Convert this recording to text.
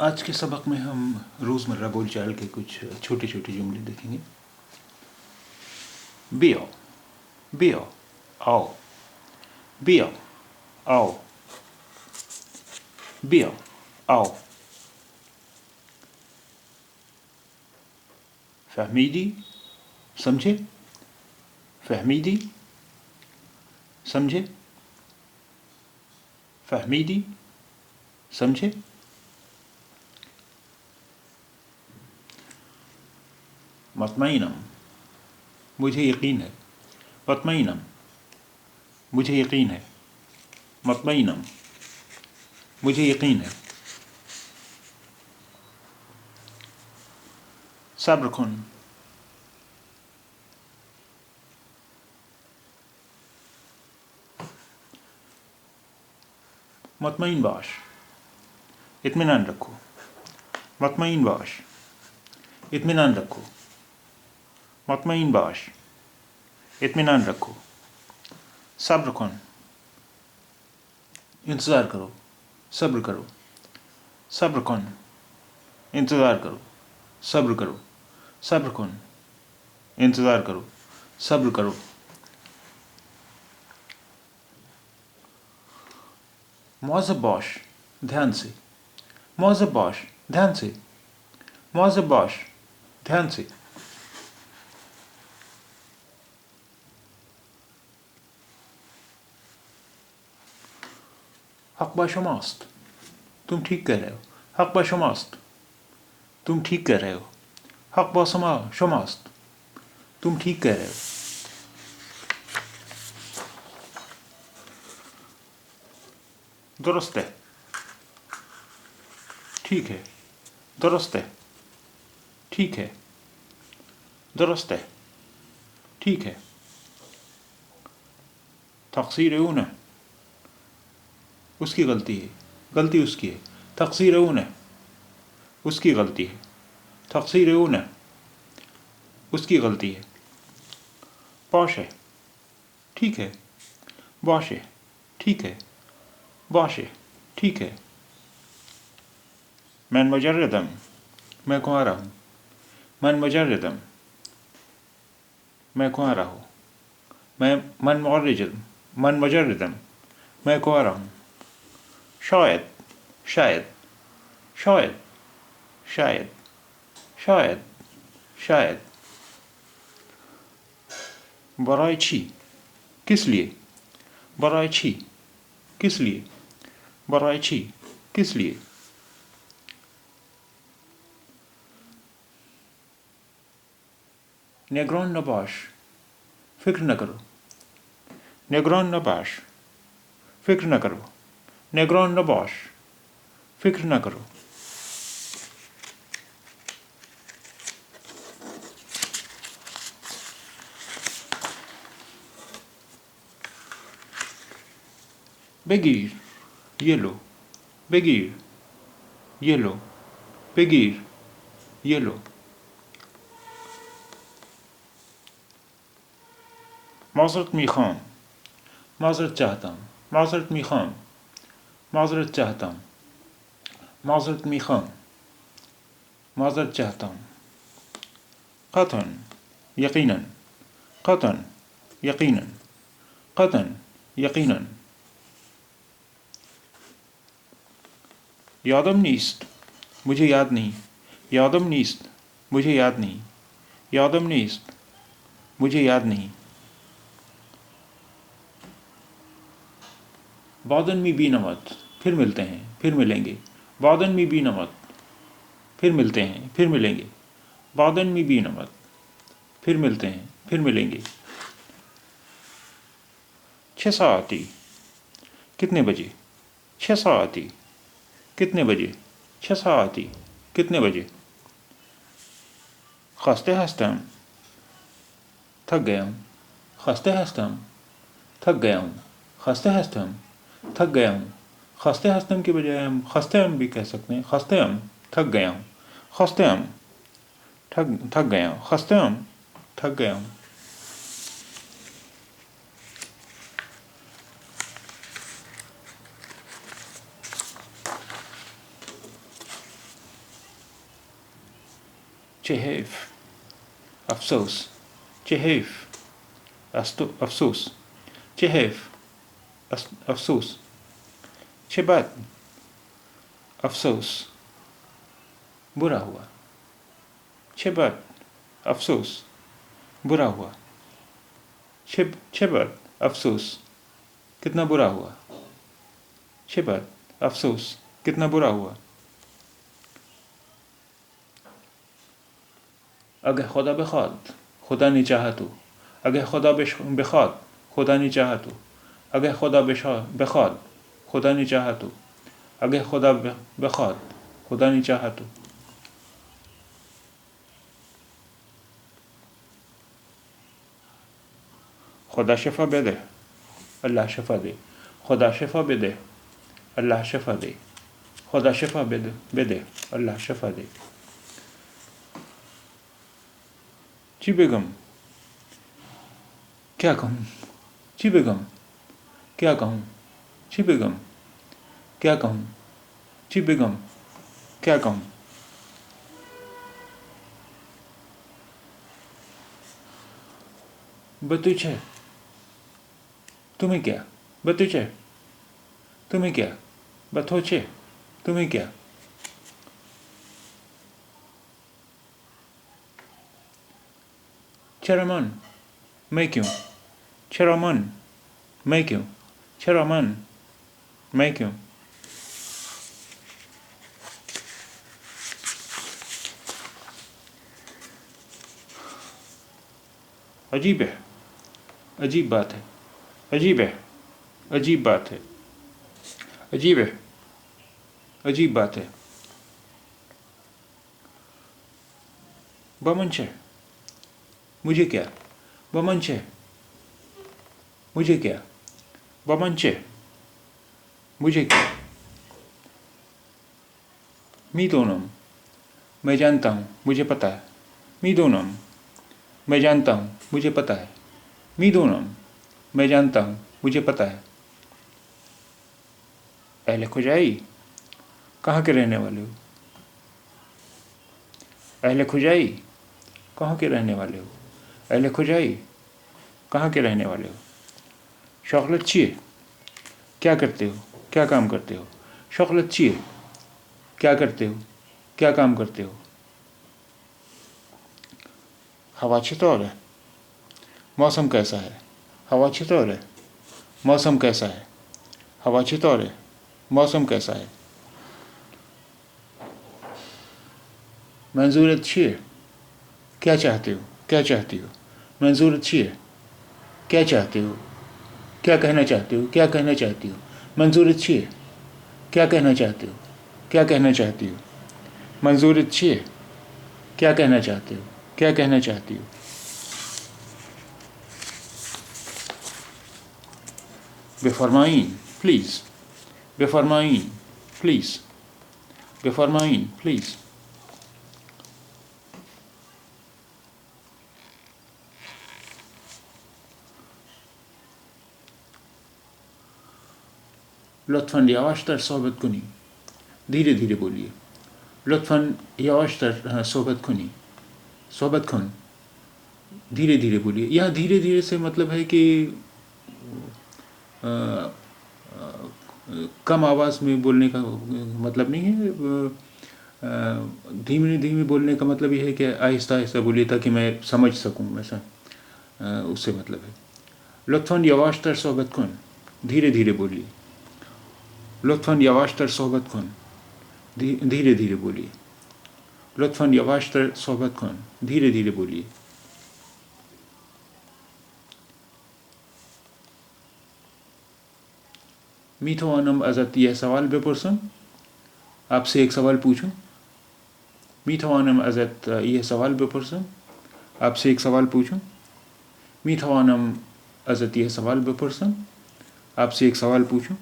آج کے سبق میں ہم روزمرہ بول چال کے کچھ چھوٹے چھوٹے جملے دیکھیں گے. بیو بیو آؤ بیو آؤ بیو آؤ. فہمیدی سمجھے فہمیدی سمجھے فہمیدی سمجھے. مطمئنم مجھے یقین ہے مطمئنم مجھے یقین ہے مطمئنم مجھے یقین ہے. صبر کن مطمئن باش اطمینان رکھو مطمئن باش اطمینان رکھو مطمئن باش اطمینان رکھو. صبر کن انتظار کرو صبر کرو صبر کن انتظار کرو صبر کرو صبر کن انتظار کرو صبر کرو. مواظب باش دھیان سے مواظب باش دھیان سے مواظب باش دھیان سے. حق با شماست تم ٹھیک کہہ رہے ہو حق با شماست تم ٹھیک کہہ رہے ہو حق با شماست تم ٹھیک کہہ رہے ہو. درست ہے ٹھیک ہے درست ہے ٹھیک ہے درست ہے ٹھیک ہے. تقصیر اون ہے اس کی غلطی ہے غلطی اس کی ہے تقصیر اون ہے اس کی غلطی ہے تقصیر اون ہے اس کی غلطی ہے. باش ہے ٹھیک ہے باش ہے ٹھیک ہے باش ہے ٹھیک ہے. من مجردم میں کہاں رہا ہوں من مجردم میں کہاں رہا ہوں من مجردم میں کہاں رہا ہوں. شاید شاید شاید شاید شاید شاید. برائے چی کس لیے برائے چی کس لیے برائے چی کس لیے. نگران نہ باش فکر نہ کرو نگران نہ باش فکر نہ کرو نگران نہ باش فکر نہ کرو. بگیر یہ لو بگیر یہ لو بگیر یہ لو. معذرت میخوام معذرت چاہتا ہوں معذرت میخوام معذرت چاہتا ہوں معذرت میخوام معذرت چاہتا ہوں. قطعاً یقیناً قطعاً یقیناً قطعاً یقیناً. یادم نیست مجھے یاد نہیں یادم نیست مجھے یاد نہیں یادم نیست مجھے یاد نہیں. بعداً می بینمت پھر ملتے ہیں پھر ملیں گے بعداً می بینمت پھر ملتے ہیں پھر ملیں گے بعداً می بینمت پھر ملتے ہیں پھر ملیں گے. 6 ساعتی کتنے بجے 6 ساعتی کتنے بجے 6 ساعتی کتنے بجے. خسته هستم تھک گیا ہوں خسته هستم تھک گیا ہوں خسته هستم تھک گیا ہوں. خسته هستم کے بجائے ہم خسته ہم بھی کہہ سکتے ہیں خسته ہم تھک گیا ہوں خسته ہم تھک گیا ہوں خسته ہم تھک گیا ہوں. چه حیف، افسوس، چه حیف، افسوس، چه حیف، افسوس، چه بد، افسوس، برا ہوا، چه بد، افسوس، برا ہوا، چه بد، افسوس، کتنا برا ہوا، چه بد، افسوس، کتنا برا ہوا. اگه خدا بخواد، خدا نہیں چاہا تو، اگه خدا بخواد، خدا نہیں چاہا تو، اگه خدا بخواد، خدا نہیں چاہا تو، اگه خدا بخواد، خدا نہیں چاہا تو. خدا شفا بده، اللہ شفا دے، خدا شفا بده، اللہ شفا دے، خدا شفا بده، اللہ شفا دے. چی بگم، کیا کہوں، چی بگم، کیا کہوں، چی بگم، کیا کہوں، چی بگم، کیا کہوں. بتوچه، تمہیں کیا، بتوچه، تمہیں کیا، بتوچه، تمہیں کیا. چرا من، میں کیوں، چرا من، میں کیوں، چرا من، میں کیوں. عجیب ہے، عجیب بات ہے، عجیب ہے، عجیب بات ہے، عجیب ہے، عجیب بات ہے. بمنچے، مجھے کیا، بمنچے، مجھے کیا، بمنچے، مجھے کیا. میدونم، میں جانتا ہوں، مجھے پتہ ہے. میدونم، میں جانتا ہوں، مجھے پتہ ہے. میدونم، میں جانتا ہوں، مجھے پتہ ہے. اہل کھجائی، کہاں کے رہنے والے ہو؟ اہل کھجائی، کہاں کے رہنے والے ہو؟ اہل کھجائی، کہاں کے رہنے والے ہو؟ شغلت چیئے، کیا کرتے ہو، کیا کام کرتے ہو؟ شغلت چیئے، کیا کرتے ہو، کیا کام کرتے ہو؟ ہوا چطور ہے، موسم کیسا ہے؟ ہوا چطور ہے، موسم کیسا ہے؟ ہوا چطور ہے، موسم کیسا ہے؟ منظورت چیئے، کیا چاہتے ہو، کیا چاہتی ہو؟ منظورت چیئے، کیا چاہتے ہو، کیا کہنا چاہتے ہو، کیا کہنا چاہتی ہو؟ منظورت چیئے، کیا کہنا چاہتے ہو، کیا کہنا چاہتی ہو؟ منظورت چیئے، کیا کہنا چاہتے ہو، کیا کہنا چاہتی ہو؟ بفرمائیں پلیز، بفرمائیں پلیز، بفرمائیں پلیز. لطفاً یواشتر صحبت کنی، دھیرے دھیرے بولیے. لطفاً یواشتر صحبت کنی، صحبت کن، دھیرے دھیرے بولیے. یہاں دھیرے دھیرے سے مطلب ہے کہ کم آواز میں بولنے کا مطلب نہیں ہے. دھیمی دھیمی بولنے کا مطلب یہ ہے کہ آہستہ آہستہ بولیے تاکہ میں سمجھ سکوں. ویسا اس سے مطلب ہے. لطفاً یواشتر صحبت کن، دھیرے دھیرے بولیے. لطفاً یواشتر صحبت کن، دھیرے دھیرے بولیے. لطفاً یواشتر صحبت کن، دھیرے دھیرے بولیے. میتوانم ازت یہ سوال بپرسم، آپ سے ایک سوال پوچھوں. میتوانم ازت یہ سوال بپرسم، آپ سے ایک سوال پوچھوں. میتوانم ازت یہ سوال بپرسم، آپ سے ایک سوال پوچھوں.